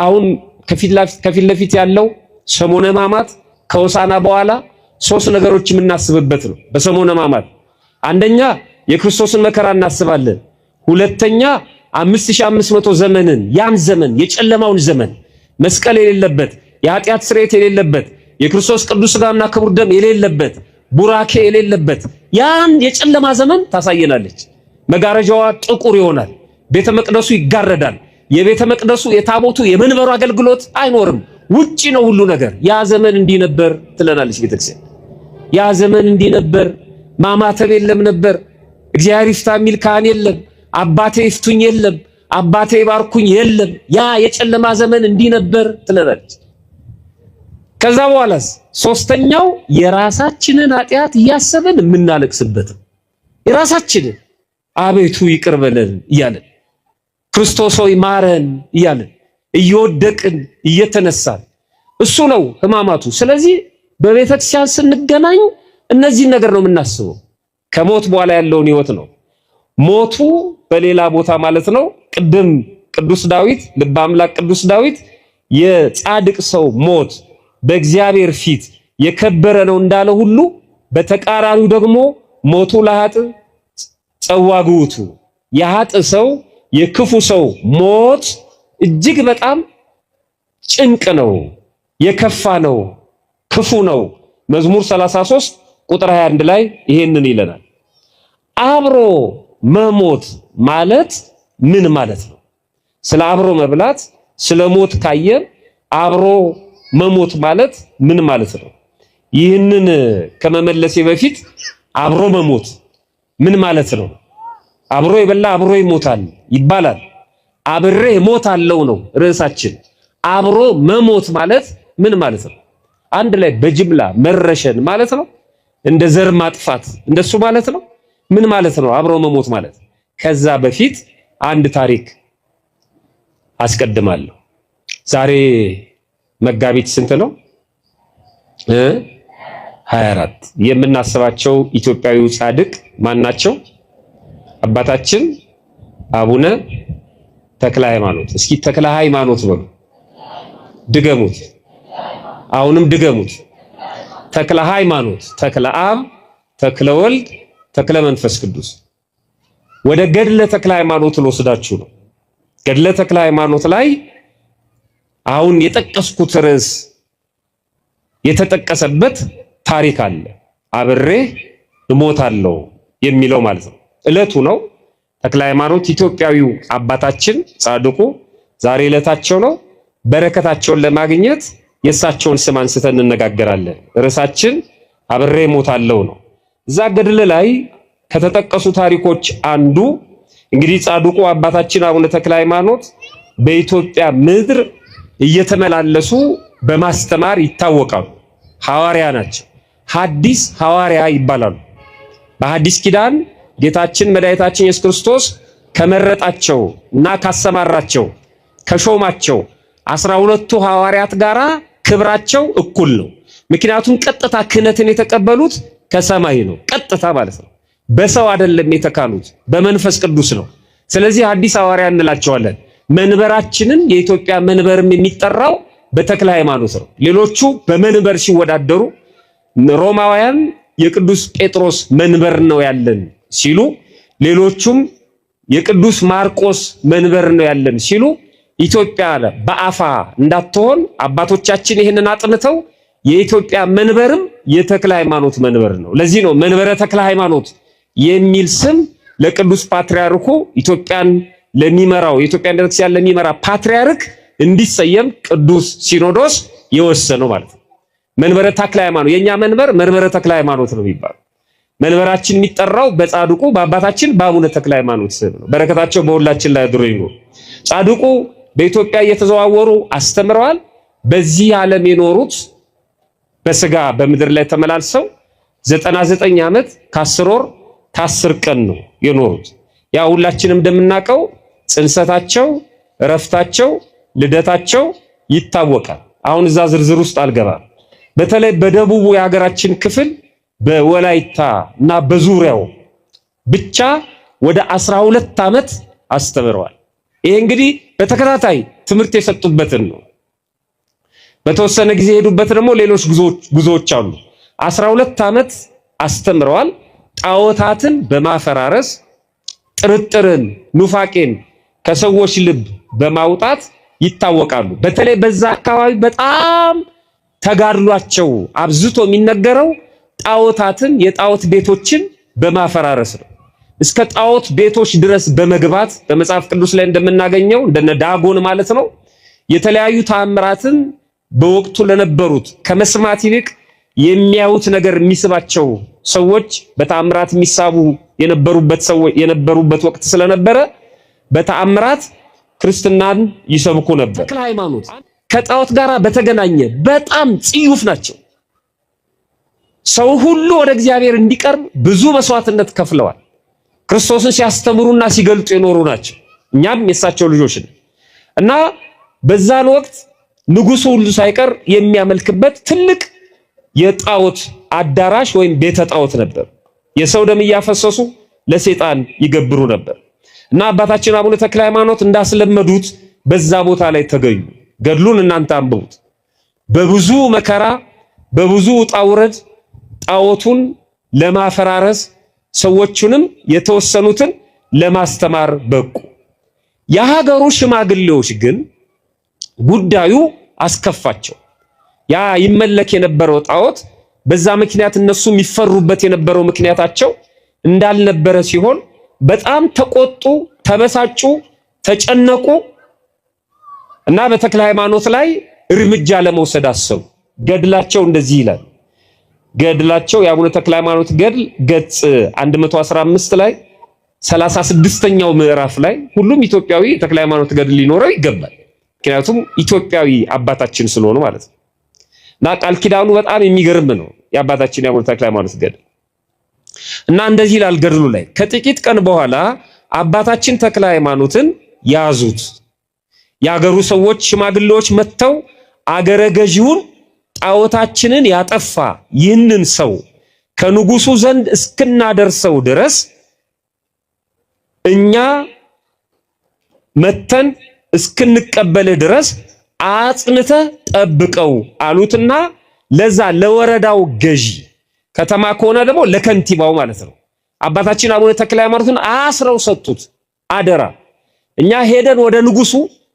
አሁን ከፊት ለፊት ያለው ሰሞነ ሕማማት ከሆሳዕና በኋላ ሶስት ነገሮች የምናስብበት ነው። በሰሞነ ሕማማት አንደኛ የክርስቶስን መከራ እናስባለን። ሁለተኛ 5500 ዘመንን ያን ዘመን የጨለማውን ዘመን መስቀል የሌለበት የኃጢአት ስርየት የሌለበት የክርስቶስ ቅዱስ ሥጋና ክቡር ደም የሌለበት ቡራኬ የሌለበት ያን የጨለማ ዘመን ታሳየናለች። መጋረጃዋ ጥቁር ይሆናል። ቤተ መቅደሱ ይጋረዳል። የቤተ መቅደሱ የታቦቱ የመንበሩ አገልግሎት አይኖርም። ውጪ ነው ሁሉ ነገር። ያ ዘመን እንዲህ ነበር ትለናለች ቤተክርስቲያን። ያ ዘመን እንዲህ ነበር። ማማተብ የለም ነበር። እግዚአብሔር ይፍታ የሚል ካህን የለም። አባቴ ይፍቱኝ የለም። አባቴ ይባርኩኝ የለም። ያ የጨለማ ዘመን እንዲህ ነበር ትለናለች። ከዛ በኋላስ ሶስተኛው የራሳችንን ኃጢአት እያሰብን የምናለቅስበት የራሳችንን አቤቱ ይቅር በለን እያለን ክርስቶስ ሆይ ማረን እያለን እየወደቅን እየተነሳን እሱ ነው ሕማማቱ። ስለዚህ በቤተክርስቲያን ስንገናኝ እነዚህ ነገር ነው የምናስበው። ከሞት በኋላ ያለውን ህይወት ነው። ሞቱ በሌላ ቦታ ማለት ነው። ቅድም ቅዱስ ዳዊት ልበ አምላክ ቅዱስ ዳዊት የጻድቅ ሰው ሞት በእግዚአብሔር ፊት የከበረ ነው እንዳለ ሁሉ በተቃራኒው ደግሞ ሞቱ ለኃጥእ ጸዋግውቱ የኃጥእ ሰው የክፉ ሰው ሞት እጅግ በጣም ጭንቅ ነው፣ የከፋ ነው፣ ክፉ ነው። መዝሙር 33 ቁጥር 21 ላይ ይሄንን ይለናል። አብሮ መሞት ማለት ምን ማለት ነው? ስለ አብሮ መብላት ስለ ሞት ካየን አብሮ መሞት ማለት ምን ማለት ነው? ይህንን ከመመለሴ በፊት አብሮ መሞት ምን ማለት ነው? አብሮ የበላ አብሮ ይሞታል ይባላል። አብሬ እሞታለሁ ነው ርዕሳችን። አብሮ መሞት ማለት ምን ማለት ነው? አንድ ላይ በጅምላ መረሸን ማለት ነው? እንደ ዘር ማጥፋት እንደሱ ማለት ነው? ምን ማለት ነው አብሮ መሞት ማለት? ከዛ በፊት አንድ ታሪክ አስቀድማለሁ። ዛሬ መጋቢት ስንት ነው? 24 የምናስባቸው ኢትዮጵያዊው ጻድቅ ማን ናቸው? አባታችን አቡነ ተክለ ሃይማኖት። እስኪ ተክለ ሃይማኖት በሉ፣ ድገሙት። አሁንም ድገሙት። ተክለ ሃይማኖት፣ ተክለ አብ፣ ተክለ ወልድ፣ ተክለ መንፈስ ቅዱስ። ወደ ገድለ ተክለ ሃይማኖት ልወስዳችሁ ነው። ገድለ ተክለ ሃይማኖት ላይ አሁን የጠቀስኩት ርዕስ የተጠቀሰበት ታሪክ አለ። አብሬ እሞታለሁ የሚለው ማለት ነው። ዕለቱ ነው። ተክለ ሃይማኖት ኢትዮጵያዊው አባታችን ጻድቁ ዛሬ ዕለታቸው ነው። በረከታቸውን ለማግኘት የእሳቸውን ስም አንስተን እንነጋገራለን። ርዕሳችን አብሬ እሞታለሁ ነው። እዛ ገድል ላይ ከተጠቀሱ ታሪኮች አንዱ እንግዲህ ጻድቁ አባታችን አቡነ ተክለ ሃይማኖት በኢትዮጵያ ምድር እየተመላለሱ በማስተማር ይታወቃሉ። ሐዋርያ ናቸው። ሐዲስ ሐዋርያ ይባላሉ። በሐዲስ ኪዳን ጌታችን መድኃኒታችን ኢየሱስ ክርስቶስ ከመረጣቸው እና ካሰማራቸው ከሾማቸው 12ቱ ሐዋርያት ጋራ ክብራቸው እኩል ነው። ምክንያቱም ቀጥታ ክህነትን የተቀበሉት ከሰማይ ነው። ቀጥታ ማለት ነው። በሰው አይደለም የተካኑት፣ በመንፈስ ቅዱስ ነው። ስለዚህ ሐዲስ ሐዋርያ እንላቸዋለን። መንበራችንን የኢትዮጵያ መንበርም የሚጠራው በተክለ ሃይማኖት ነው። ሌሎቹ በመንበር ሲወዳደሩ ሮማውያን የቅዱስ ጴጥሮስ መንበር ነው ያለን ሲሉ፣ ሌሎቹም የቅዱስ ማርቆስ መንበር ነው ያለን ሲሉ፣ ኢትዮጵያ በአፋ እንዳትሆን አባቶቻችን ይህንን አጥንተው የኢትዮጵያ መንበርም የተክለ ሃይማኖት መንበር ነው። ለዚህ ነው መንበረ ተክለ ሃይማኖት የሚል ስም ለቅዱስ ፓትርያርኩ ኢትዮጵያን ለሚመራው የኢትዮጵያን ቤተክርስቲያን ለሚመራ ፓትርያርክ እንዲሰየም ቅዱስ ሲኖዶስ የወሰነው ማለት ነው። መንበረ ተክለ ሃይማኖት የኛ መንበረ ተክለ ሃይማኖት ነው የሚባለው። መንበራችን የሚጠራው በጻድቁ በአባታችን በአቡነ ተክለ ሃይማኖት ስም ነው። በረከታቸው በሁላችን ላይ አድሮ ይኑር። ጻድቁ በኢትዮጵያ እየተዘዋወሩ አስተምረዋል። በዚህ ዓለም የኖሩት በስጋ በምድር ላይ ተመላልሰው 99 ዓመት ከ10 ወር ከ10 ቀን ነው የኖሩት። ያ ሁላችንም እንደምናውቀው ጽንሰታቸው፣ እረፍታቸው፣ ልደታቸው ይታወቃል። አሁን እዛ ዝርዝር ውስጥ አልገባም። በተለይ በደቡቡ የሀገራችን ክፍል በወላይታ እና በዙሪያው ብቻ ወደ 12 ዓመት አስተምረዋል። ይሄ እንግዲህ በተከታታይ ትምህርት የሰጡበትን ነው። በተወሰነ ጊዜ ሄዱበት ደግሞ ሌሎች ጉዞዎች አሉ። 12 ዓመት አስተምረዋል። ጣዖታትን በማፈራረስ ጥርጥርን፣ ኑፋቄን ከሰዎች ልብ በማውጣት ይታወቃሉ። በተለይ በዛ አካባቢ በጣም ተጋድሏቸው አብዝቶ የሚነገረው ጣዖታትን፣ የጣዖት ቤቶችን በማፈራረስ ነው። እስከ ጣዖት ቤቶች ድረስ በመግባት በመጽሐፍ ቅዱስ ላይ እንደምናገኘው እንደነ ዳጎን ማለት ነው የተለያዩ ተአምራትን በወቅቱ ለነበሩት ከመስማት ይልቅ የሚያዩት ነገር የሚስባቸው ሰዎች በተአምራት የሚሳቡ የነበሩበት ወቅት ስለነበረ በተአምራት ክርስትናን ይሰብኩ ነበር። ተክለ ሃይማኖት ከጣዖት ጋር በተገናኘ በጣም ጽዩፍ ናቸው። ሰው ሁሉ ወደ እግዚአብሔር እንዲቀርብ ብዙ መስዋዕትነት ከፍለዋል። ክርስቶስን ሲያስተምሩና ሲገልጡ የኖሩ ናቸው። እኛም የሳቸው ልጆች ነን እና በዛን ወቅት ንጉሱ ሁሉ ሳይቀር የሚያመልክበት ትልቅ የጣዖት አዳራሽ ወይም ቤተ ጣዖት ነበር። የሰው ደም እያፈሰሱ ለሰይጣን ይገብሩ ነበር እና አባታችን አቡነ ተክለ ሃይማኖት እንዳስለመዱት በዛ ቦታ ላይ ተገኙ። ገድሉን እናንተ አንብቡት። በብዙ መከራ በብዙ ውጣ ውረድ ጣዖቱን ለማፈራረስ ሰዎቹንም የተወሰኑትን ለማስተማር በቁ። የሀገሩ ሽማግሌዎች ግን ጉዳዩ አስከፋቸው። ያ ይመለክ የነበረው ጣዖት በዛ ምክንያት እነሱ የሚፈሩበት የነበረው ምክንያታቸው እንዳልነበረ ሲሆን በጣም ተቆጡ፣ ተበሳጩ፣ ተጨነቁ እና በተክለ ሃይማኖት ላይ እርምጃ ለመውሰድ አሰቡ። ገድላቸው እንደዚህ ይላል። ገድላቸው የአቡነ ተክለ ሃይማኖት ገድል ገጽ 115 ላይ 36ኛው ምዕራፍ ላይ ሁሉም ኢትዮጵያዊ ተክለ ሃይማኖት ገድል ሊኖረው ይገባል። ምክንያቱም ኢትዮጵያዊ አባታችን ስለሆኑ ማለት ነው። እና ቃል ኪዳኑ በጣም የሚገርም ነው የአባታችን የአቡነ ተክለ ሃይማኖት ገድል እና እንደዚህ ይላል ገድሉ ላይ ከጥቂት ቀን በኋላ አባታችን ተክለ ሃይማኖትን ያዙት። የአገሩ ሰዎች ሽማግሌዎች መጥተው አገረ ገዢውን ጣዖታችንን ያጠፋ ይህንን ሰው ከንጉሱ ዘንድ እስክናደርሰው ድረስ እኛ መተን እስክንቀበል ድረስ አጽንተ ጠብቀው አሉትና ለዛ ለወረዳው ገዢ ከተማ ከሆነ ደግሞ ለከንቲባው ማለት ነው አባታችን አቡነ ተክለ ሃይማኖትን አስረው ሰጡት። አደራ እኛ ሄደን ወደ ንጉሱ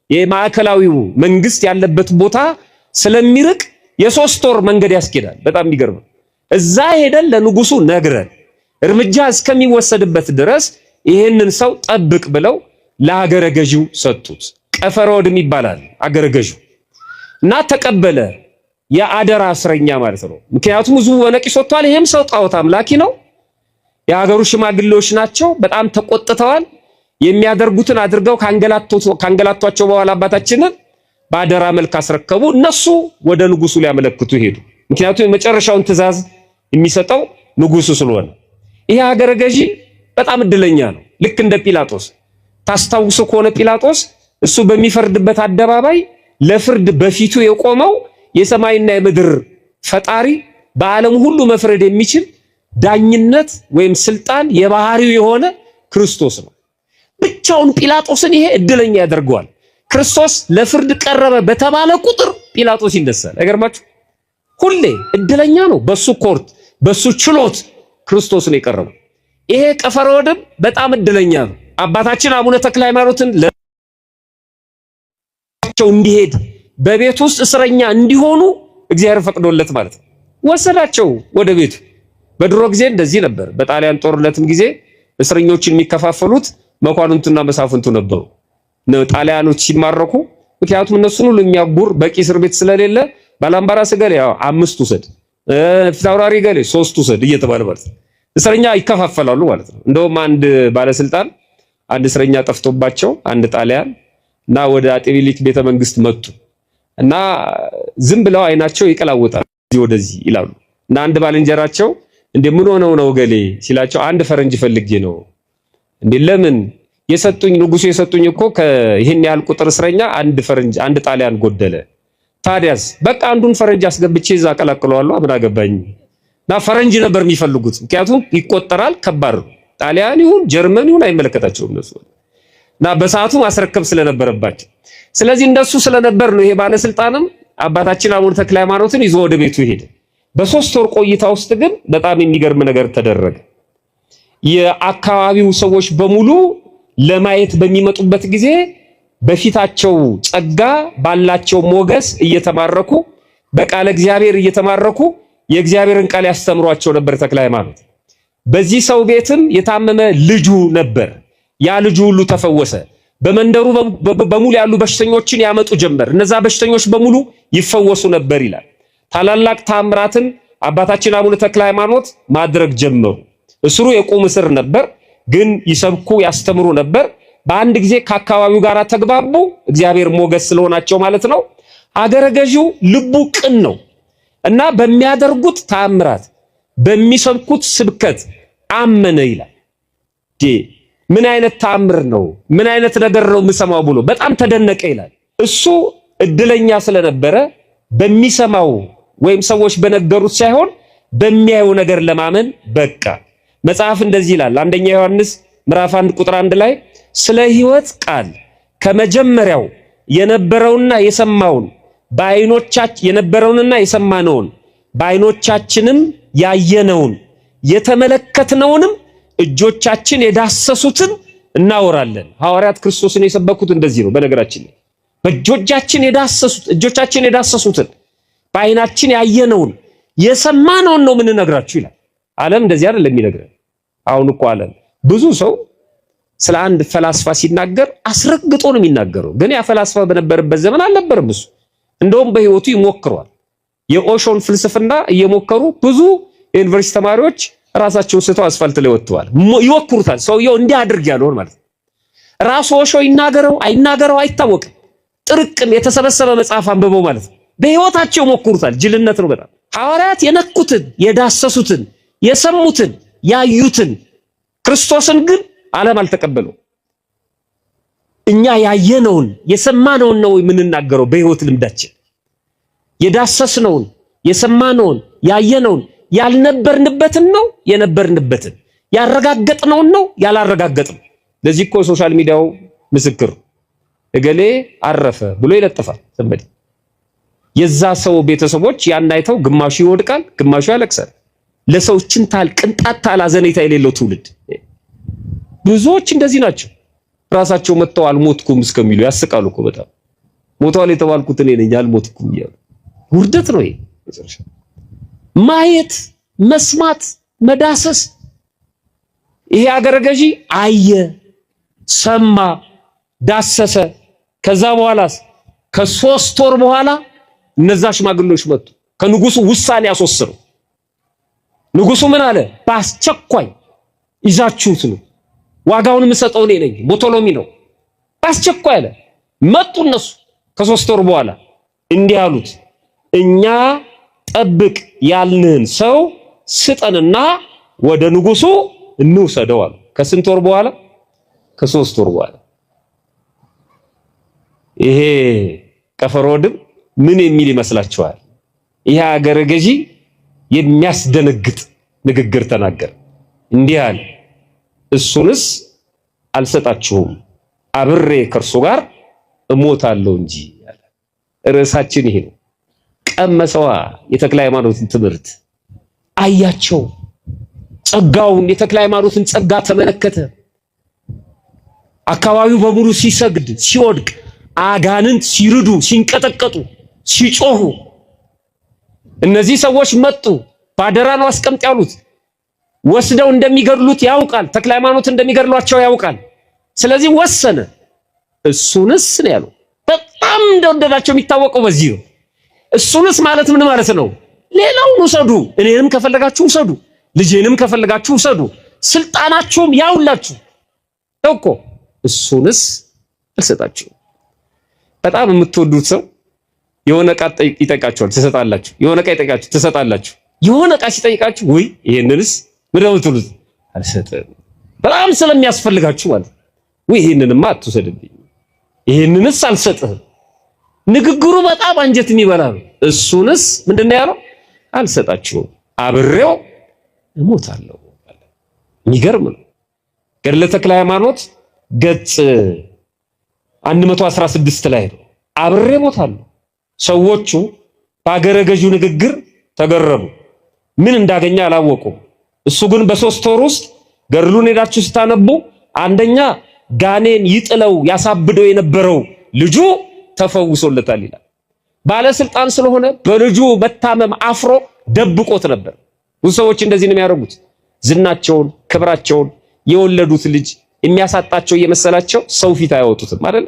የማዕከላዊው መንግስት ያለበት ቦታ ስለሚርቅ የ3 ወር መንገድ ያስኬዳል። በጣም የሚገርም እዛ ሄደን ለንጉሱ ነግረን እርምጃ እስከሚወሰድበት ድረስ ይሄንን ሰው ጠብቅ ብለው ለሀገረ ገዢው ሰጡት። ቀፈሮድም ይባላል አገረ ገዢው እና ተቀበለ። የአደራ እስረኛ ማለት ነው። ምክንያቱም ህዝቡ በነቂስ ወጥቷል። ይሄም ሰው ጣዖት አምላኪ ነው። የሀገሩ ሽማግሌዎች ናቸው። በጣም ተቆጥተዋል። የሚያደርጉትን አድርገው ካንገላቷቸው በኋላ አባታችንን በአደራ መልክ አስረከቡ። እነሱ ወደ ንጉሱ ሊያመለክቱ ሄዱ። ምክንያቱም የመጨረሻውን ትእዛዝ የሚሰጠው ንጉሱ ስለሆነ። ይሄ ሀገረ ገዢ በጣም እድለኛ ነው። ልክ እንደ ጲላጦስ ታስታውሱ ከሆነ ጲላጦስ እሱ በሚፈርድበት አደባባይ ለፍርድ በፊቱ የቆመው የሰማይና የምድር ፈጣሪ በዓለም ሁሉ መፍረድ የሚችል ዳኝነት ወይም ስልጣን የባህሪው የሆነ ክርስቶስ ነው። ብቻውን ጲላጦስን ይሄ እድለኛ ያደርገዋል። ክርስቶስ ለፍርድ ቀረበ በተባለ ቁጥር ጲላጦስ ይነሳል። አይገርማችሁ? ሁሌ እድለኛ ነው። በሱ ኮርት በሱ ችሎት ክርስቶስ ነው የቀረበው። ይሄ ቀፈሮድም በጣም እድለኛ ነው። አባታችን አቡነ ተክለ ሃይማኖትን ለቸው እንዲሄድ በቤት ውስጥ እስረኛ እንዲሆኑ እግዚአብሔር ፈቅዶለት ማለት ነው ወሰዳቸው ወደ ቤቱ። በድሮ ጊዜ እንደዚህ ነበር። በጣሊያን ጦርነትም ጊዜ እስረኞችን የሚከፋፈሉት መኳንንቱና መሳፍንቱ ነበሩ። ጣሊያኖች ሲማረኩ ምክንያቱም እነሱን ሁሉ የሚያጉር በቂ እስር ቤት ስለሌለ ባላምባራስ ገሌ 5 ውሰድ፣ ፊታውራሪ ገሌ 3 ውሰድ እየተባለ ማለት እስረኛ ይከፋፈላሉ ማለት ነው። እንደውም አንድ ባለስልጣን አንድ እስረኛ ጠፍቶባቸው አንድ ጣሊያን እና ወደ አጤ ሚኒሊክ ቤተ መንግስት መጡ እና ዝም ብለው አይናቸው ይቀላውጣል ወደዚህ ይላሉ እና አንድ ባልንጀራቸው እንደ ምን ሆነው ነው ገሌ ሲላቸው አንድ ፈረንጅ ፈልጌ ነው። እንዴ ለምን? የሰጡኝ ንጉሱ የሰጡኝ እኮ ከይሄን ያህል ቁጥር እስረኛ አንድ ፈረንጅ አንድ ጣሊያን ጎደለ። ታዲያስ በቃ አንዱን ፈረንጅ አስገብቼ እዛ አቀላቅለዋለሁ ምን አገባኝ። እና ፈረንጅ ነበር የሚፈልጉት ምክንያቱም ይቆጠራል፣ ከባድ ነው። ጣሊያን ይሁን ጀርመን ይሁን አይመለከታቸውም እነሱ እና በሰዓቱ ማስረከብ ስለነበረባቸው ስለዚህ እንደሱ ስለነበር ነው ይሄ ባለስልጣንም አባታችን አቡነ ተክለ ሃይማኖትን ይዞ ወደ ቤቱ ሄደ። በ3 ወር ቆይታ ውስጥ ግን በጣም የሚገርም ነገር ተደረገ። የአካባቢው ሰዎች በሙሉ ለማየት በሚመጡበት ጊዜ በፊታቸው ጸጋ ባላቸው ሞገስ እየተማረኩ በቃለ እግዚአብሔር እየተማረኩ የእግዚአብሔርን ቃል ያስተምሯቸው ነበር ተክለ ሃይማኖት። በዚህ ሰው ቤትም የታመመ ልጁ ነበር። ያ ልጁ ሁሉ ተፈወሰ። በመንደሩ በሙሉ ያሉ በሽተኞችን ያመጡ ጀመር። እነዛ በሽተኞች በሙሉ ይፈወሱ ነበር ይላል። ታላላቅ ታምራትን አባታችን አቡነ ተክለ ሃይማኖት ማድረግ ጀመሩ። እስሩ የቁም እስር ነበር፣ ግን ይሰብኩ ያስተምሩ ነበር። በአንድ ጊዜ ከአካባቢው ጋር ተግባቡ። እግዚአብሔር ሞገስ ስለሆናቸው ማለት ነው። አገረ ገዢው ልቡ ቅን ነው እና በሚያደርጉት ታምራት በሚሰብኩት ስብከት አመነ ይላል። ምን አይነት ታምር ነው? ምን አይነት ነገር ነው የምሰማው ብሎ በጣም ተደነቀ ይላል። እሱ እድለኛ ስለነበረ በሚሰማው ወይም ሰዎች በነገሩት ሳይሆን በሚያየው ነገር ለማመን በቃ። መጽሐፍ እንደዚህ ይላል። አንደኛ ዮሐንስ ምዕራፍ 1 ቁጥር 1 ላይ ስለ ሕይወት ቃል ከመጀመሪያው የነበረውና የሰማውን የነበረውንና የሰማነውን በዓይኖቻችንም ያየነውን የተመለከትነውንም እጆቻችን የዳሰሱትን እናወራለን። ሐዋርያት ክርስቶስን የሰበኩት እንደዚህ ነው። በነገራችን ላይ እጆቻችን የዳሰሱትን በዓይናችን ያየነውን የሰማነውን ነው የምንነግራችሁ ይላል። ዓለም እንደዚህ አይደለም የሚነግረን። አሁን እኮ ዓለም ብዙ ሰው ስለ አንድ ፈላስፋ ሲናገር አስረግጦ ነው የሚናገረው። ግን ያ ፈላስፋ በነበረበት ዘመን አልነበረም እሱ። እንደውም በህይወቱ ይሞክሯል። የኦሾን ፍልስፍና እየሞከሩ ብዙ የዩኒቨርሲቲ ተማሪዎች ራሳቸውን ስተው አስፋልት ላይ ወጥተዋል። ይወክሩታል። ሰውየው እንዲያድርግ ያለውን ማለት ነው። ራሱ ኦሾ ይናገረው አይናገረው አይታወቅም። ጥርቅም የተሰበሰበ መጽሐፍ አንብበው ማለት ነው። በህይወታቸው ይሞክሩታል። ጅልነት ነው በጣም። ሐዋርያት የነኩትን፣ የዳሰሱትን፣ የሰሙትን፣ ያዩትን ክርስቶስን ግን ዓለም አልተቀበለው። እኛ ያየነውን የሰማነውን ነው የምንናገረው። በህይወት ልምዳችን የዳሰስነውን የሰማነውን ያየነውን ያልነበርንበትን ነው የነበርንበትን ያረጋገጥነውን ነው ያላረጋገጥነው። ለዚህ እኮ ሶሻል ሚዲያው ምስክር እገሌ አረፈ ብሎ ይለጥፋል። ሰንበዲ የዛ ሰው ቤተሰቦች ያን አይተው ግማሹ ይወድቃል፣ ግማሹ ያለቅሳል። ለሰዎችን ቅንጣት አዘኔታ የሌለው ትውልድ ብዙዎች እንደዚህ ናቸው። ራሳቸው መተው አልሞትኩም እስከሚሉ ያስቃሉ እኮ በጣም። ሞቷል የተባልኩት እኔ ነኝ አልሞትኩም እያሉ። ውርደት ነው ይሄ። ማየት፣ መስማት፣ መዳሰስ። ይሄ አገረ ገዢ አየ፣ ሰማ፣ ዳሰሰ። ከዛ በኋላስ ከ3 ወር በኋላ እነዛ ሽማግሌዎች መጡ። ከንጉሱ ውሳኔ አስወሰኑ። ንጉሱ ምን አለ? በአስቸኳይ ይዛችሁት ነው፣ ዋጋውን የምሰጠው እኔ ነኝ፣ ቦቶሎሚ ነው። በአስቸኳይ አለ። መጡ እነሱ ከ3 ወር በኋላ እንዲህ አሉት፣ እኛ ጠብቅ ያልንህን ሰው ስጠንና ወደ ንጉሱ እንውሰደው አሉ። ከስንት ወር በኋላ? ከ3 ወር በኋላ። ይሄ ቀፈሮድም ምን የሚል ይመስላችኋል? ይሄ አገረ ገዢ የሚያስደነግጥ ንግግር ተናገረ። እንዲህ አለ፣ እሱንስ አልሰጣችሁም፣ አብሬ ከእርሱ ጋር እሞታለሁ እንጂ አለ። ርዕሳችን ይሄ ነው። ቀመሰዋ የተክለ ሃይማኖትን ትምህርት አያቸው። ጸጋውን የተክለ ሃይማኖትን ጸጋ ተመለከተ። አካባቢው በሙሉ ሲሰግድ ሲወድቅ፣ አጋንንት ሲርዱ ሲንቀጠቀጡ ሲጮሁ፣ እነዚህ ሰዎች መጡ። ባደራ ነው አስቀምጥ ያሉት። ወስደው እንደሚገድሉት ያውቃል። ተክለ ሃይማኖት እንደሚገድሏቸው ያውቃል። ስለዚህ ወሰነ። እሱንስ ነው ያለው። በጣም እንደወደዳቸው የሚታወቀው በዚህ ነው። እሱንስ ማለት ምን ማለት ነው? ሌላውን ውሰዱ፣ እኔንም ከፈለጋችሁ ውሰዱ፣ ልጄንም ከፈለጋችሁ ውሰዱ፣ ስልጣናችሁም ያውላችሁ እኮ እሱንስ አልሰጣችሁም። በጣም የምትወዱት ሰው የሆነ ዕቃ ይጠይቃችኋል፣ ትሰጣላችሁ። የሆነ ዕቃ ይጠይቃችሁ፣ ትሰጣላችሁ። የሆነ ዕቃ ሲጠይቃችሁ ወይ ይሄንንስ ምንድነው የምትሉት? አልሰጥም። በጣም ስለሚያስፈልጋችሁ ማለት ወይ ይሄንንማ አትውሰድብኝ፣ ይሄንንስ አልሰጥህም። ንግግሩ በጣም አንጀት የሚበላ ነው። እሱንስ ምንድነው ያለው? አልሰጣችሁም፣ አብሬው እሞታለሁ። የሚገርም ነው። ገድለ ተክለ ሃይማኖት ገጽ 116 ላይ ነው። አብሬ ሞታለሁ። ሰዎቹ በአገረ ገዢው ንግግር ተገረሙ። ምን እንዳገኘ አላወቁም። እሱ ግን በ3 ወር ውስጥ ገድሉን ሄዳችሁ ስታነቡ አንደኛ ጋኔን ይጥለው ያሳብደው የነበረው ልጁ ተፈውሶለታል ይላል። ባለስልጣን ስለሆነ በልጁ መታመም አፍሮ ደብቆት ነበር። ብዙ ሰዎች እንደዚህ ነው የሚያደርጉት። ዝናቸውን፣ ክብራቸውን የወለዱት ልጅ የሚያሳጣቸው እየመሰላቸው ሰው ፊት አያወጡትም አይደል?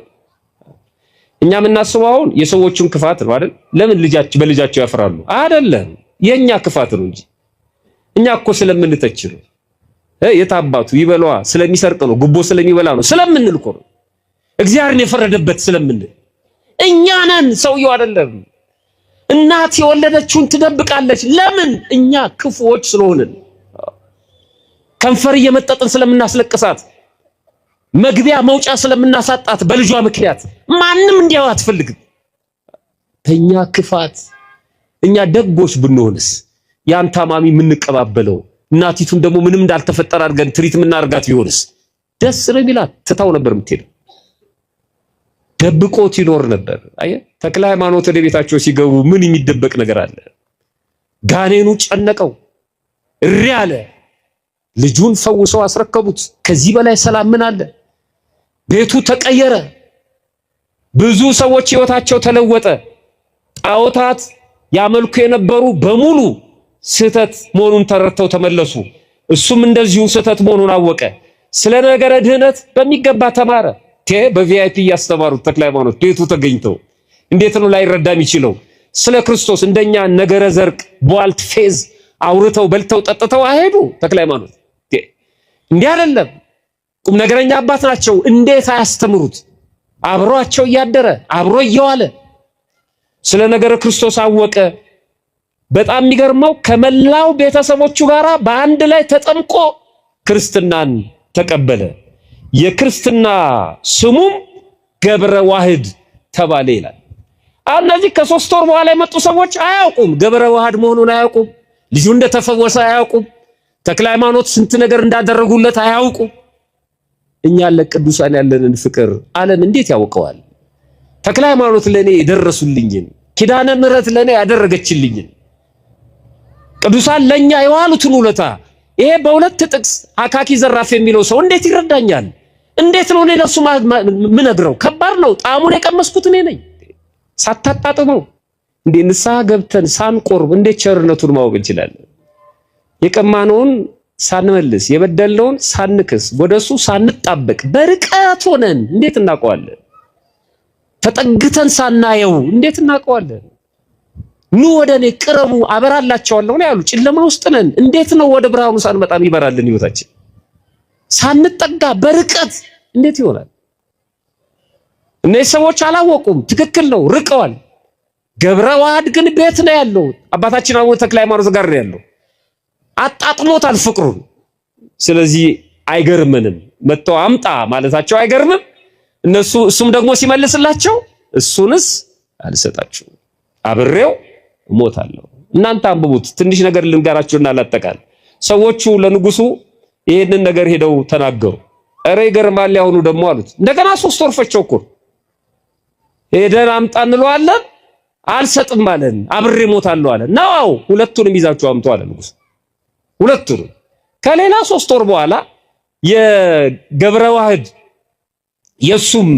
እኛ የምናስበው አሁን የሰዎቹን ክፋት ነው አይደል? ለምን በልጃቸው ያፍራሉ? አይደለም፣ የኛ ክፋት ነው እንጂ እኛ እኮ ስለምንተች ነው። የታባቱ ይበላዋ ስለሚሰርቅ ነው፣ ጉቦ ስለሚበላ ነው ስለምንል እኮ ነው። እግዚአብሔርን የፈረደበት ስለምንል እኛ ነን፣ ሰውየው አይደለም። እናት የወለደችውን ትደብቃለች። ለምን? እኛ ክፉዎች ስለሆንን፣ ከንፈር እየመጠጥን ስለምናስለቅሳት፣ መግቢያ መውጫ ስለምናሳጣት በልጇ ምክንያት ማንም እንዲያው አትፈልግም። በእኛ ክፋት እኛ ደጎች ብንሆንስ ያን ታማሚ የምንቀባበለው እናቲቱን ደግሞ ምንም እንዳልተፈጠረ አድርገን ትሪት የምናደርጋት ቢሆንስ ደስ ነው የሚላት። ትታው ነበር የምትሄደው። ደብቆት ይኖር ነበር። አየህ፣ ተክለ ሃይማኖት ወደ ቤታቸው ሲገቡ ምን የሚደበቅ ነገር አለ? ጋኔኑ ጨነቀው፣ እሪ አለ። ልጁን ፈውሰው አስረከቡት። ከዚህ በላይ ሰላም ምን አለ? ቤቱ ተቀየረ። ብዙ ሰዎች ህይወታቸው ተለወጠ። ጣዖታት ያመልኩ የነበሩ በሙሉ ስህተት መሆኑን ተረድተው ተመለሱ። እሱም እንደዚሁ ስህተት መሆኑን አወቀ። ስለ ነገረ ድህነት በሚገባ ተማረ። በቪአይፒ ያስተማሩት ተክለ ሃይማኖት ቤቱ ተገኝተው እንዴት ነው ላይረዳ የሚችለው? ስለ ክርስቶስ እንደኛ ነገረ ዘርቅ ቧልት ፌዝ አውርተው በልተው ጠጥተው አሄዱ። ተክለ ሃይማኖት እንዲህ አይደለም። ቁም ነገረኛ አባት ናቸው። እንዴት አያስተምሩት? አብሯቸው እያደረ አብሮ እየዋለ ስለ ነገረ ክርስቶስ አወቀ። በጣም የሚገርመው ከመላው ቤተሰቦቹ ጋራ በአንድ ላይ ተጠምቆ ክርስትናን ተቀበለ። የክርስትና ስሙም ገብረ ዋህድ ተባለ ይላል። እነዚህ ከ3 ወር በኋላ የመጡ ሰዎች አያውቁም፣ ገብረ ዋህድ መሆኑን አያውቁም። ልጁ እንደተፈወሰ አያውቁም። ተክለ ሃይማኖት ስንት ነገር እንዳደረጉለት አያውቁም። እኛ ለቅዱሳን ያለንን ፍቅር ዓለም እንዴት ያውቀዋል? ተክለ ሃይማኖት ለኔ የደረሱልኝን፣ ኪዳነ ምሕረት ለኔ ያደረገችልኝን፣ ቅዱሳን ለኛ የዋሉትን ውለታ ይሄ በሁለት ጥቅስ አካኪ ዘራፍ የሚለው ሰው እንዴት ይረዳኛል? እንዴት ነው እኔ ለሱ ምነግረው? ከባድ ነው። ጣሙን የቀመስኩት እኔ ነኝ። ሳታጣጥመው እንዴ ንስሐ ገብተን ሳንቆርብ እንዴት ቸርነቱን ማወቅ እንችላለን? የቀማነውን ሳንመልስ የበደልነውን ሳንክስ ወደሱ ሳንጣበቅ በርቀት ሆነን እንዴት እናውቀዋለን? ተጠግተን ሳናየው እንዴት እናውቀዋለን? ኑ ወደኔ ቅረቡ አበራላችኋለሁ ነው ያሉ። ጨለማ ውስጥ ነን። እንዴት ነው ወደ ብርሃኑ ሳንመጣም ይበራልን ህይወታችን? ሳንጠጋ በርቀት እንዴት ይሆናል? እነዚህ ሰዎች አላወቁም። ትክክል ነው፣ ርቀዋል። ገብረ ዋህድ ግን ቤት ነው ያለው። አባታችን አቡነ ተክለ ሃይማኖት ጋር ነው ያለው። አጣጥሞታል ፍቅሩን። ስለዚህ አይገርምንም። መጥተው አምጣ ማለታቸው አይገርምም። እሱም ደግሞ ሲመልስላቸው እሱንስ አልሰጣችሁ አብሬው እሞታለሁ። እናንተ አንብቡት። ትንሽ ነገር ልንገራችሁና ላጠቃል። ሰዎቹ ለንጉሱ ይሄንን ነገር ሄደው ተናገሩ። ኧረ ይገርማል ያሁኑ ደግሞ አሉት። እንደገና 3 ወር ፈቸው እኮ ሄደን አምጣ እንለዋለን አልሰጥም አለን። አብሬ እሞታለሁ አለ። ነው ሁለቱንም ይዛችሁ አምጡ አለ ንጉስ። ሁለቱንም ከሌላ 3 ወር በኋላ የገብረ ዋህድ የሱም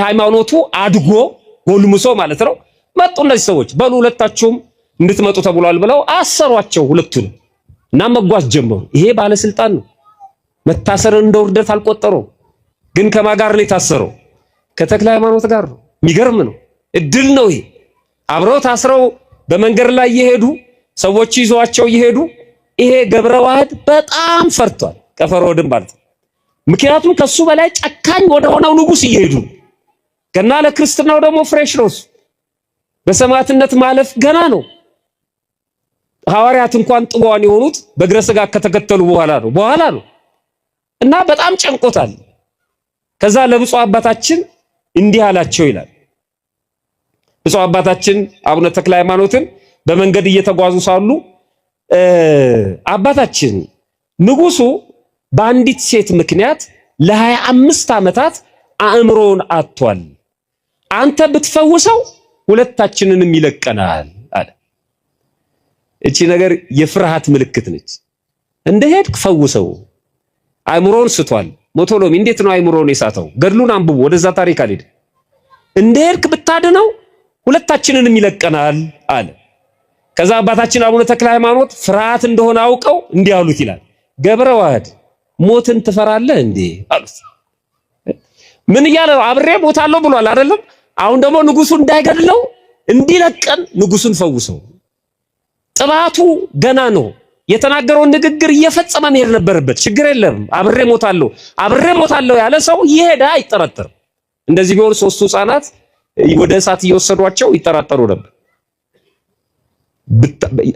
ሃይማኖቱ አድጎ ጎልምሶ ማለት ነው መጡ። እነዚህ ሰዎች በሉ ሁለታችሁም እንድትመጡ ተብሏል ብለው አሰሯቸው ሁለቱን እና መጓዝ ጀመሩ። ይሄ ባለስልጣን ነው። መታሰርን እንደ ውርደት አልቆጠረው። ግን ከማን ጋር ነው የታሰረው? ከተክለ ሃይማኖት ጋር ነው። የሚገርም ነው። እድል ነው ይሄ። አብረው ታስረው በመንገድ ላይ እየሄዱ ሰዎች ይዘዋቸው እየሄዱ ይሄ ገብረ ዋህድ በጣም ፈርቷል። ቀፈሮድም ማለት ነው። ምክንያቱም ከሱ በላይ ጨካኝ ወደ ሆነው ንጉስ እየሄዱ ገና ለክርስትናው ደግሞ ፍሬሽ ነው። በሰማዕትነት ማለፍ ገና ነው። ሐዋርያት እንኳን ጥዋን የሆኑት በእግረ ሥጋ ከተከተሉ በኋላ ነው እና በጣም ጨንቆታል። ከዛ ለብፁዕ አባታችን እንዲህ አላቸው ይላል። ብፁዕ አባታችን አቡነ ተክለ ሃይማኖትን በመንገድ እየተጓዙ ሳሉ አባታችን ንጉሱ በአንዲት ሴት ምክንያት ለ25 ዓመታት አእምሮውን አጥቷል። አንተ ብትፈውሰው ሁለታችንንም ይለቀናል አለ። እቺ ነገር የፍርሃት ምልክት ነች። እንደሄድክ ፈውሰው። አይምሮን ስቷል ሞቶሎሚ። እንዴት ነው አይምሮን የሳተው? ገድሉን አንብቡ፣ ወደዛ ታሪክ አልሄድ። እንደሄድክ ብታድነው ሁለታችንንም ይለቀናል አለ። ከዛ አባታችን አቡነ ተክለ ሃይማኖት ፍርሃት እንደሆነ አውቀው እንዲህ አሉት ይላል። ገብረ ዋህድ ሞትን ትፈራለህ እንዴ አሉት። ምን እያለ ነው? አብሬ ሞታለሁ ብሏል አይደለም? አሁን ደግሞ ንጉሱ እንዳይገድለው እንዲለቀን ንጉሱን ፈውሰው። ጥባቱ ገና ነው። የተናገረውን ንግግር እየፈጸመ መሄድ ነበረበት። ችግር የለም አብሬ ሞታለሁ ያለ ሰው ይሄዳ አይጠራጠርም። እንደዚህ ቢሆን ሶስቱ ህፃናት ወደ እሳት እየወሰዷቸው ይጠራጠሩ ነበር።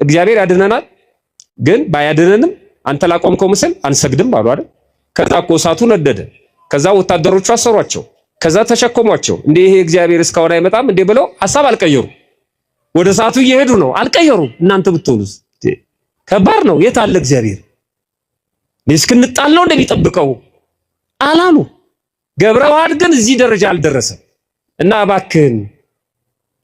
እግዚአብሔር ያድነናል፣ ግን ባያድነንም አንተ ላቆምከው ምስል አንሰግድም አሉ አይደል? ከዛ እኮ እሳቱ ነደደ። ከዛ ወታደሮቹ አሰሯቸው። ከዛ ተሸከሟቸው። እንዴ ይሄ እግዚአብሔር እስካሁን አይመጣም እንዴ ብለው ሐሳብ አልቀየሩ። ወደ እሳቱ እየሄዱ ነው፣ አልቀየሩ። እናንተ ብትሆኑስ? ከባድ ነው። የት አለ እግዚአብሔር? እስክንጣል ነው እንደሚጠብቀው አላሉ። ገብረ ዋህድ ግን እዚህ ደረጃ አልደረሰም እና እባክህን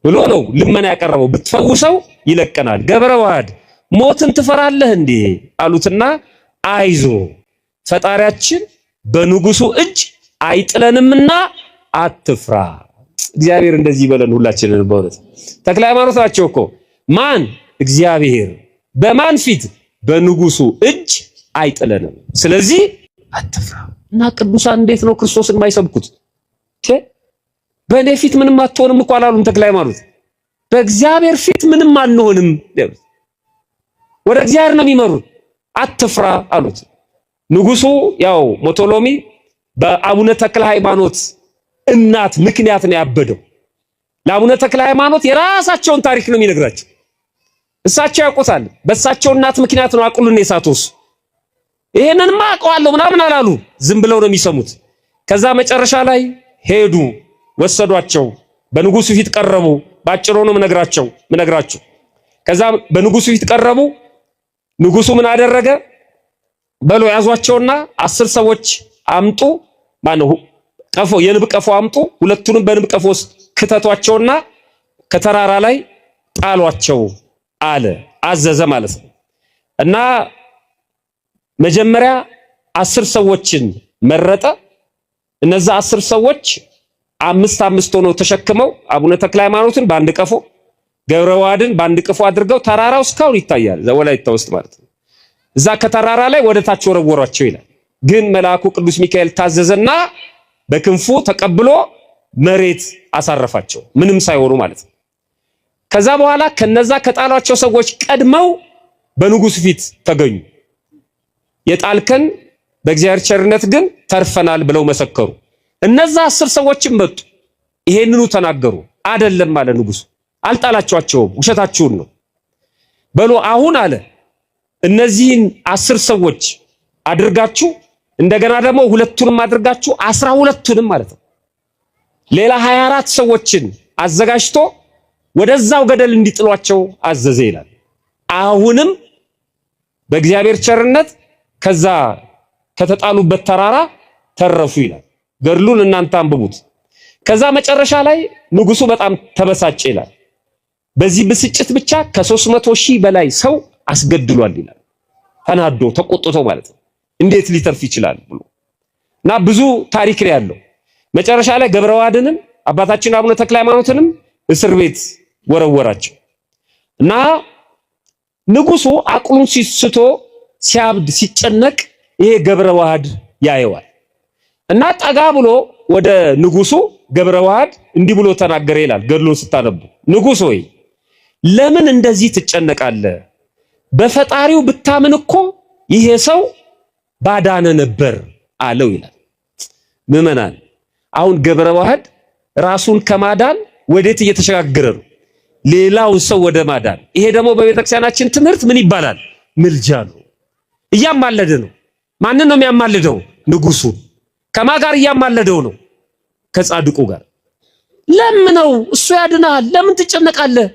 ብሎ ነው ልመና ያቀረበው። ብትፈውሰው ይለቀናል። ገብረ ዋህድ ሞትን ትፈራለህ እንዴ አሉትና አይዞ ፈጣሪያችን በንጉሱ እጅ አይጥለንምና አትፍራ። እግዚአብሔር እንደዚህ ይበለን ሁላችንን። በእውነት ተክለ ሃይማኖት ናቸው እኮ ማን? እግዚአብሔር በማን ፊት? በንጉሱ እጅ አይጥለንም፣ ስለዚህ አትፍራ። እና ቅዱሳን እንዴት ነው ክርስቶስን የማይሰብኩት? በእኔ ፊት ምንም አትሆንም እኮ አላሉም ተክለ ሃይማኖት። በእግዚአብሔር ፊት ምንም አንሆንም፣ ወደ እግዚአብሔር ነው የሚመሩት። አትፍራ አሉት። ንጉሱ ያው ሞቶሎሚ በአቡነ ተክለ ሃይማኖት እናት ምክንያት ነው ያበደው። ለአቡነ ተክለ ሃይማኖት የራሳቸውን ታሪክ ነው የሚነግራቸው። እሳቸው ያውቁታል። በእሳቸው እናት ምክንያት ነው አቁሉን የሳቶስ። ይሄንንማ አውቀዋለሁ ምናምን አላሉ። ዝም ብለው ነው የሚሰሙት። ከዛ መጨረሻ ላይ ሄዱ፣ ወሰዷቸው፣ በንጉሱ ፊት ቀረቡ። ባጭሩ ነው ምነግራቸው። ከዛ በንጉሱ ፊት ቀረቡ። ንጉሱ ምን አደረገ? በሎ ያዟቸውና 10 ሰዎች አምጡ፣ ማነው ቀፎ፣ የንብ ቀፎ አምጡ፣ ሁለቱንም በንብ ቀፎ ውስጥ ክተቷቸውና ከተራራ ላይ ጣሏቸው አለ፣ አዘዘ ማለት ነው። እና መጀመሪያ 10 ሰዎችን መረጠ። እነዛ 10 ሰዎች 5 ሆነው ተሸክመው አቡነ ተክለ ሃይማኖትን በአንድ ቀፎ፣ ገብረ ዋህድን በአንድ ቀፎ አድርገው ተራራው እስካሁን ይታያል፣ ዘወላይታ ውስጥ ማለት ነው። እዛ ከተራራ ላይ ወደ ታች ወረወሯቸው ይላል። ግን መልአኩ ቅዱስ ሚካኤል ታዘዘና በክንፉ ተቀብሎ መሬት አሳረፋቸው፣ ምንም ሳይሆኑ ማለት ነው። ከዛ በኋላ ከነዛ ከጣሏቸው ሰዎች ቀድመው በንጉሱ ፊት ተገኙ። የጣልከን በእግዚአብሔር ቸርነት ግን ተርፈናል ብለው መሰከሩ። እነዛ 10 ሰዎችም መጡ፣ ይሄንኑ ተናገሩ። አይደለም አለ ንጉሱ፣ አልጣላችኋቸውም፣ ውሸታችሁን ነው። በሉ አሁን አለ እነዚህን 10 ሰዎች አድርጋችሁ እንደገና ደግሞ ሁለቱንም አድርጋችሁ 12ቱንም ማለት ነው ሌላ 24 ሰዎችን አዘጋጅቶ ወደዛው ገደል እንዲጥሏቸው አዘዘ ይላል። አሁንም በእግዚአብሔር ቸርነት ከዛ ከተጣሉበት ተራራ ተረፉ ይላል። ገድሉን እናንተ አንብቡት። ከዛ መጨረሻ ላይ ንጉሱ በጣም ተበሳጨ ይላል። በዚህ ብስጭት ብቻ ከ300,000 በላይ ሰው አስገድሏል ይላል። ተናዶ ተቆጥቶ ማለት ነው። እንዴት ሊተርፍ ይችላል ብሎ እና ብዙ ታሪክ ነው ያለው። መጨረሻ ላይ ገብረ ዋህድንም አባታችን አቡነ ተክለ ሃይማኖትንም እስር ቤት ወረወራቸው እና ንጉሱ አቅሉን ሲስቶ ሲያብድ ሲጨነቅ ይሄ ገብረ ዋህድ ያየዋል እና ጠጋ ብሎ ወደ ንጉሱ ገብረ ዋህድ እንዲህ ብሎ ተናገረ ይላል ገድሉን ስታነቡ። ንጉስ ሆይ ለምን እንደዚህ ትጨነቃለህ? በፈጣሪው ብታምን እኮ ይሄ ሰው ባዳነ ነበር አለው ይላል። ምዕመናን አሁን ገብረ ዋህድ ራሱን ከማዳን ወዴት እየተሸጋገረ ነው? ሌላው ሰው ወደ ማዳን። ይሄ ደግሞ በቤተክርስቲያናችን ትምህርት ምን ይባላል? ምልጃ ነው። እያማለደ ነው። ማንን ነው የሚያማልደው? ንጉሱ። ከማ ጋር እያማለደው ነው? ከጻድቁ ጋር። ለምነው እሱ ያድናል። ለምን ትጨነቃለህ?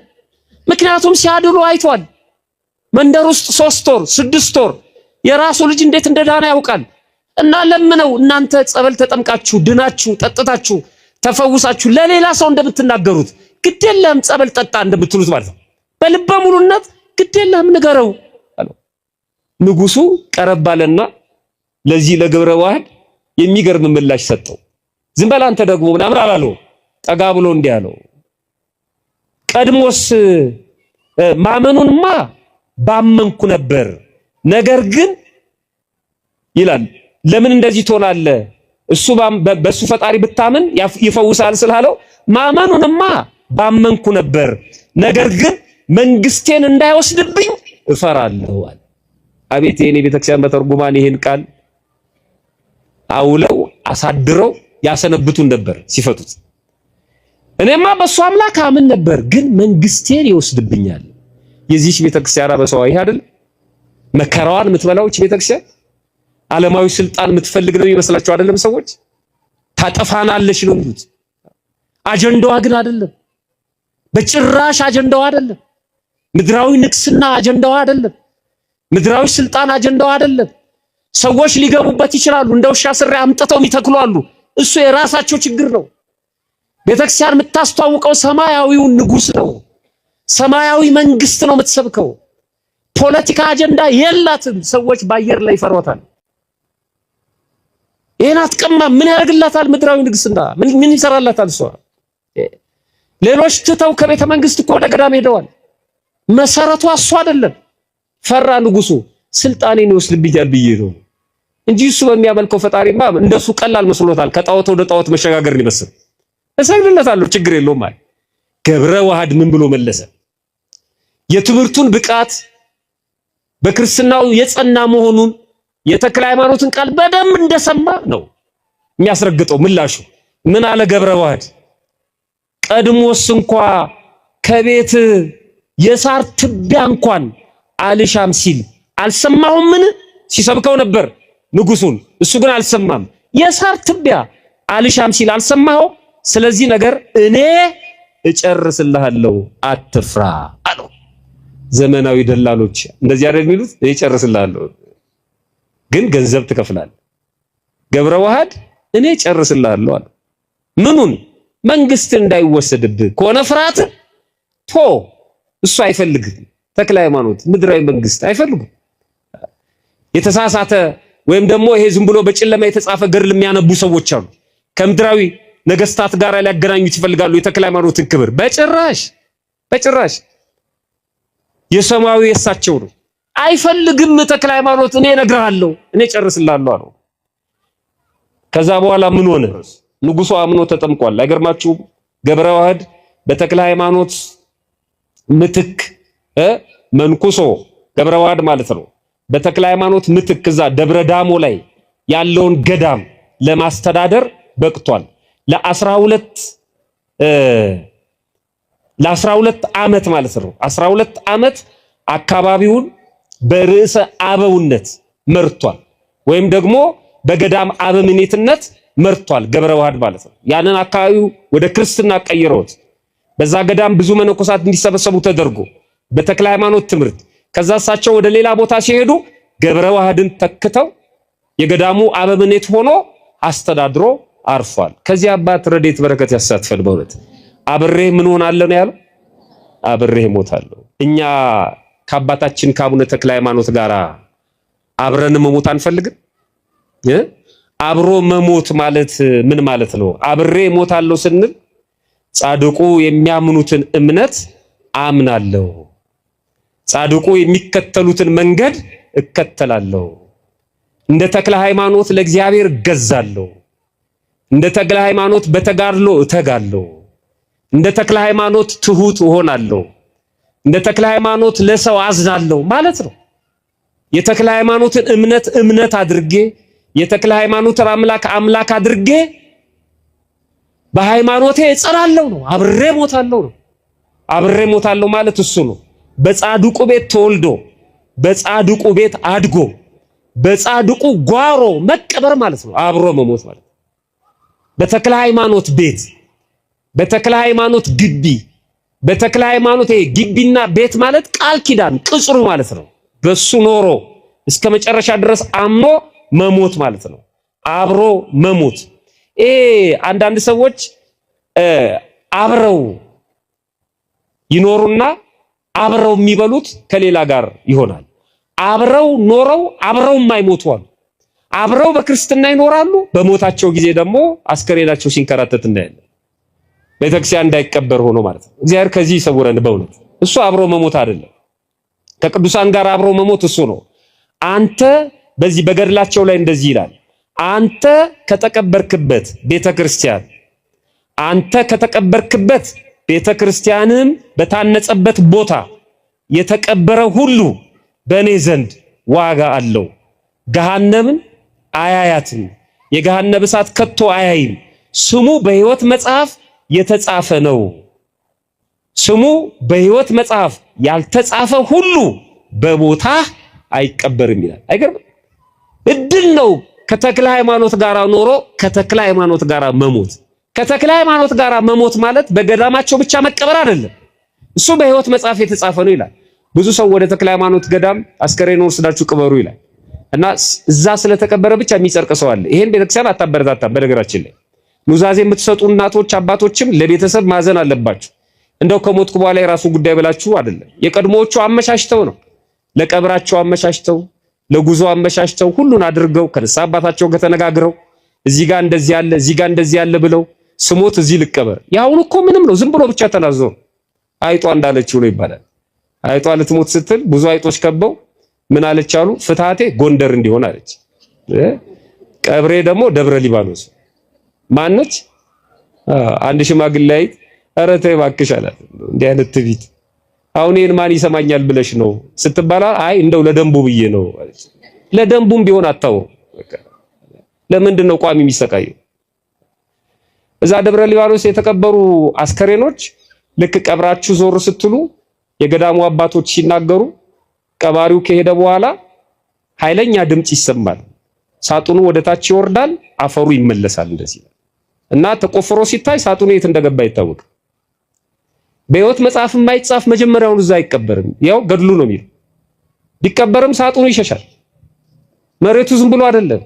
ምክንያቱም ሲያድሉ አይቷል። መንደር ውስጥ 3 ወር 6 ወር የራሱ ልጅ እንዴት እንደዳነ ያውቃል። እና ለምነው እናንተ ጸበል ተጠምቃችሁ ድናችሁ ጠጥታችሁ ተፈውሳችሁ ለሌላ ሰው እንደምትናገሩት ግድ የለም ጸበል ጠጣ እንደምትሉት ማለት ነው። በልበ ሙሉነት ግድ የለም ንገረው አለው። ንጉሱ ቀረብ ባለና ለዚህ ለገብረ ዋህድ የሚገርም ምላሽ ሰጠው። ዝም በል አንተ ደግሞ ምናምን አላለው። ጠጋ ብሎ እንዲህ አለው፣ ቀድሞስ ማመኑንማ ባመንኩ ነበር፣ ነገር ግን ይላል ለምን እንደዚህ ትሆናለህ? እሱ በሱ ፈጣሪ ብታምን ይፈውሳል ስላለው ማመኑንማ ባመንኩ ነበር፣ ነገር ግን መንግስቴን እንዳይወስድብኝ እፈራለሁ አለ። አቤት የኔ ቤተክርስቲያን በተርጉማን ይሄን ቃል አውለው አሳድረው ያሰነብቱን ነበር ሲፈቱት። እኔማ በሱ አምላክ አምን ነበር፣ ግን መንግስቴን ይወስድብኛል። የዚህች ቤተክርስቲያን በሰው ይሄ አይደል መከራዋን የምትበላው እቺ ቤተክርስቲያን ዓለማዊ ስልጣን የምትፈልግ ነው ይመስላችሁ አይደለም? ሰዎች ታጠፋናለች ነው የሚሉት። አጀንዳዋ ግን አይደለም፣ በጭራሽ አጀንዳዋ አይደለም። ምድራዊ ንግስና አጀንዳዋ አይደለም። ምድራዊ ስልጣን አጀንዳዋ አይደለም። ሰዎች ሊገቡበት ይችላሉ፣ እንደ ውሻ ስሬ አምጥተው የሚተክሉ አሉ። እሱ የራሳቸው ችግር ነው። ቤተክርስቲያን የምታስተዋውቀው ሰማያዊውን ንጉስ ነው። ሰማያዊ መንግስት ነው የምትሰብከው። ፖለቲካ አጀንዳ የላትም። ሰዎች ባየር ላይ ይፈሯታል። ይሄን አትቀማ ምን ያደርግላታል? ምድራዊ ንግስና ምን ይሰራላታል? እሷ ሌሎች ትተው ከቤተ መንግስት እኮ ወደ ገዳም ሄደዋል። መሰረቱ እሱ አይደለም። ፈራ ንጉሱ ስልጣኔን ይወስድብኛል ብዬ ነው እንጂ እሱ በሚያመልከው ፈጣሪማ እንደሱ ቀላል መስሎታል። ከጣዖት ወደ ጣዖት መሸጋገርን ይመስል እሰግድለታለሁ ችግር የለውም ማለት። ገብረ ዋህድ ምን ብሎ መለሰ? የትምህርቱን ብቃት በክርስትናው የጸና መሆኑን የተክለ ሃይማኖትን ቃል በደንብ እንደሰማ ነው የሚያስረግጠው። ምላሹ ምን አለ ገብረ ዋህድ? ቀድሞስ እንኳ ከቤት የሳር ትቢያ እንኳን አልሻም ሲል አልሰማሁምን? ሲሰብከው ነበር ንጉሱን፣ እሱ ግን አልሰማም። የሳር ትቢያ አልሻም ሲል አልሰማው። ስለዚህ ነገር እኔ እጨርስልሃለሁ አትፍራ አለው። ዘመናዊ ደላሎች እንደዚህ አይደል የሚሉት? እጨርስልሃለሁ ግን ገንዘብ ትከፍላለህ። ገብረ ዋህድ እኔ እጨርስልሃለሁ አለ። ምኑን? መንግስት እንዳይወሰድብህ ከሆነ ፍርሃት ቶ እሱ አይፈልግም። ተክለ ሃይማኖት ምድራዊ መንግስት አይፈልጉም። የተሳሳተ ወይም ደግሞ ይሄ ዝም ብሎ በጨለማ የተጻፈ ገድል የሚያነቡ ሰዎች አሉ። ከምድራዊ ነገስታት ጋር ሊያገናኙት ይፈልጋሉ የተክለ ሃይማኖትን ክብር። በጭራሽ የሰማያዊ የሳቸው ነው። አይፈልግም ተክለ ሃይማኖት። እኔ እነግርሃለሁ፣ እኔ እጨርስልሃለሁ አለው። ከዛ በኋላ ምን ሆነ? ንጉሱ አምኖ ተጠምቋል። አይገርማችሁም? ገብረ ዋህድ በተክለ ሃይማኖት ምትክ መንኩሶ ገብረ ዋህድ ማለት ነው። በተክለ ሃይማኖት ምትክ እዛ ደብረ ዳሞ ላይ ያለውን ገዳም ለማስተዳደር በቅቷል። ለ12 ዓመት ማለት ነው። 12 ዓመት አካባቢውን በርዕሰ አበውነት መርቷል፣ ወይም ደግሞ በገዳም አበምኔትነት መርቷል ገብረ ዋህድ ማለት ነው። ያንን አካባቢው ወደ ክርስትና ቀይረውት በዛ ገዳም ብዙ መነኮሳት እንዲሰበሰቡ ተደርጎ በተክለ ሃይማኖት ትምህርት ከዛ እሳቸው ወደ ሌላ ቦታ ሲሄዱ ገብረ ዋህድን ተክተው የገዳሙ አበምኔት ሆኖ አስተዳድሮ አርፏል። ከዚህ አባት ረድኤት በረከት ያሳትፈን። በእውነት አብሬህ ምን ሆናለሁ ነው ያለው? አብሬህ እሞታለሁ። እኛ ከአባታችን ከአቡነ ተክለ ሃይማኖት ጋር አብረን መሞት አንፈልግም? አብሮ መሞት ማለት ምን ማለት ነው? አብሬ እሞታለሁ ስንል ጻድቁ የሚያምኑትን እምነት አምናለሁ፣ ጻድቁ የሚከተሉትን መንገድ እከተላለሁ፣ እንደ ተክለ ሃይማኖት ለእግዚአብሔር እገዛለሁ፣ እንደ ተክለ ሃይማኖት በተጋድሎ እተጋለሁ፣ እንደ ተክለ ሃይማኖት ትሁት እሆናለሁ፣ እንደ ተክለ ሃይማኖት ለሰው አዝናለሁ ማለት ነው። የተክለ ሃይማኖትን እምነት አድርጌ የተክለ ሃይማኖትን አምላክ አድርጌ በሃይማኖቴ እጸናለሁ ነው። አብሬ ሞታለሁ ነው። አብሬ ሞታለሁ ማለት እሱ ነው። በጻድቁ ቤት ተወልዶ በጻድቁ ቤት አድጎ በጻድቁ ጓሮ መቀበር ማለት ነው። አብሮ መሞት ማለት በተክለ ሃይማኖት ቤት፣ በተክለ ሃይማኖት ግቢ፣ በተክለ ሃይማኖት ግቢና ቤት ማለት ቃል ኪዳን ቅጽሩ ማለት ነው። በሱ ኖሮ እስከ መጨረሻ ድረስ አምኖ መሞት ማለት ነው። አብሮ መሞት። አንዳንድ ሰዎች አብረው ይኖሩና አብረው የሚበሉት ከሌላ ጋር ይሆናል። አብረው ኖረው አብረው የማይሞቱ አሉ። አብረው በክርስትና ይኖራሉ፣ በሞታቸው ጊዜ ደግሞ አስከሬናቸው ሲንከራተት እናያለን። ቤተክርስቲያን እንዳይቀበር ሆኖ ማለት ነው። እግዚአብሔር ከዚህ ይሰውረን። በእውነት እሱ አብሮ መሞት አይደለም፣ ከቅዱሳን ጋር አብሮ መሞት እሱ ነው። አንተ በዚህ በገድላቸው ላይ እንደዚህ ይላል፣ አንተ ከተቀበርክበት ቤተክርስቲያን አንተ ከተቀበርክበት ቤተክርስቲያንም በታነጸበት ቦታ የተቀበረ ሁሉ በእኔ ዘንድ ዋጋ አለው። ገሃነምን አያያትም፣ የገሃነም እሳት ከቶ አያይም። ስሙ በሕይወት መጽሐፍ የተጻፈ ነው። ስሙ በሕይወት መጽሐፍ ያልተጻፈ ሁሉ በቦታ አይቀበርም ይላል። አይገርም? እድል ነው ከተክለ ሃይማኖት ጋር ኖሮ ከተክለ ሃይማኖት ጋር መሞት። ከተክለ ሃይማኖት ጋር መሞት ማለት በገዳማቸው ብቻ መቀበር አይደለም። እሱ በሕይወት መጽሐፍ የተጻፈ ነው ይላል። ብዙ ሰው ወደ ተክለ ሃይማኖት ገዳም አስከሬን ወስዳችሁ ቅበሩ ይላል እና እዛ ስለተቀበረ ብቻ የሚጸድቅ ሰው አለ። ይሄን ቤተክርስቲያን አታበረታታም። በነገራችን ላይ ኑዛዜ የምትሰጡ እናቶች አባቶችም ለቤተሰብ ማዘን አለባችሁ። እንደው ከሞትኩ በኋላ የራሱ ጉዳይ ብላችሁ አይደለም። የቀድሞዎቹ አመሻሽተው ነው፣ ለቀብራቸው አመሻሽተው፣ ለጉዞ አመሻሽተው ሁሉን አድርገው ከንስሐ አባታቸው ጋር ተነጋግረው እዚህ ጋር እንደዚህ ያለ እዚህ ጋር እንደዚህ ያለ ብለው ስሞት እዚህ ልቀበር። ያሁን እኮ ምንም ነው፣ ዝም ብሎ ብቻ ተናዞ አይጧ እንዳለችው ነው ይባላል። አይጧ ልትሞት ስትል ብዙ አይጦች ከበው ምን አለች አሉ? ፍትሃቴ ጎንደር እንዲሆን አለች፣ ቀብሬ ደግሞ ደብረ ሊባኖስ። ማነች? አንድ ሽማግሌ አይጥ ኧረ ተይ እባክሽ አላት። እንዲህ አይነት ትዕቢት አሁን ይሄን ማን ይሰማኛል ብለሽ ነው ስትባላ፣ አይ እንደው ለደንቡ ብዬ ነው አለች። ለደንቡም ቢሆን አታው በቃ ለምንድን ነው ቋሚ የሚሰቃየው? እዛ ደብረ ሊባኖስ የተቀበሩ አስከሬኖች ልክ ቀብራችሁ ዞር ስትሉ የገዳሙ አባቶች ሲናገሩ ቀባሪው ከሄደ በኋላ ኃይለኛ ድምጽ ይሰማል። ሳጥኑ ወደ ታች ይወርዳል፣ አፈሩ ይመለሳል እንደዚህ እና ተቆፍሮ ሲታይ ሳጥኑ የት እንደገባ ይታወቅ። በሕይወት መጽሐፍ የማይጻፍ መጀመሪያውን እዛ አይቀበርም። ያው ገድሉ ነው የሚለው። ቢቀበርም ሳጥኑ ይሸሻል። መሬቱ ዝም ብሎ አይደለም፣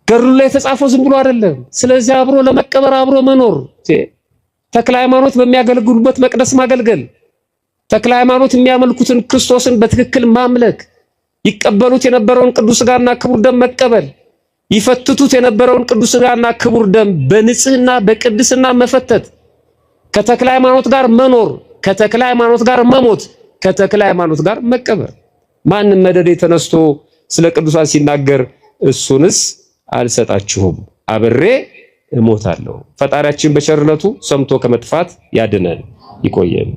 ገድሉ ላይ የተጻፈው ዝም ብሎ አይደለም። ስለዚህ አብሮ ለመቀበር አብሮ መኖር፣ ተክለ ሃይማኖት በሚያገለግሉበት መቅደስ ማገልገል፣ ተክለ ሃይማኖት የሚያመልኩትን ክርስቶስን በትክክል ማምለክ፣ ይቀበሉት የነበረውን ቅዱስ ሥጋና ክቡር ደም መቀበል፣ ይፈትቱት የነበረውን ቅዱስ ሥጋና ክቡር ደም በንጽህና በቅድስና መፈተት፣ ከተክለ ሃይማኖት ጋር መኖር፣ ከተክለ ሃይማኖት ጋር መሞት፣ ከተክለ ሃይማኖት ጋር መቀበር። ማንም መደዴ ተነስቶ ስለ ቅዱሳን ሲናገር እሱንስ አልሰጣችሁም አብሬ እሞታለሁ። ፈጣሪያችን በቸርነቱ ሰምቶ ከመጥፋት ያድነን፣ ይቆየን።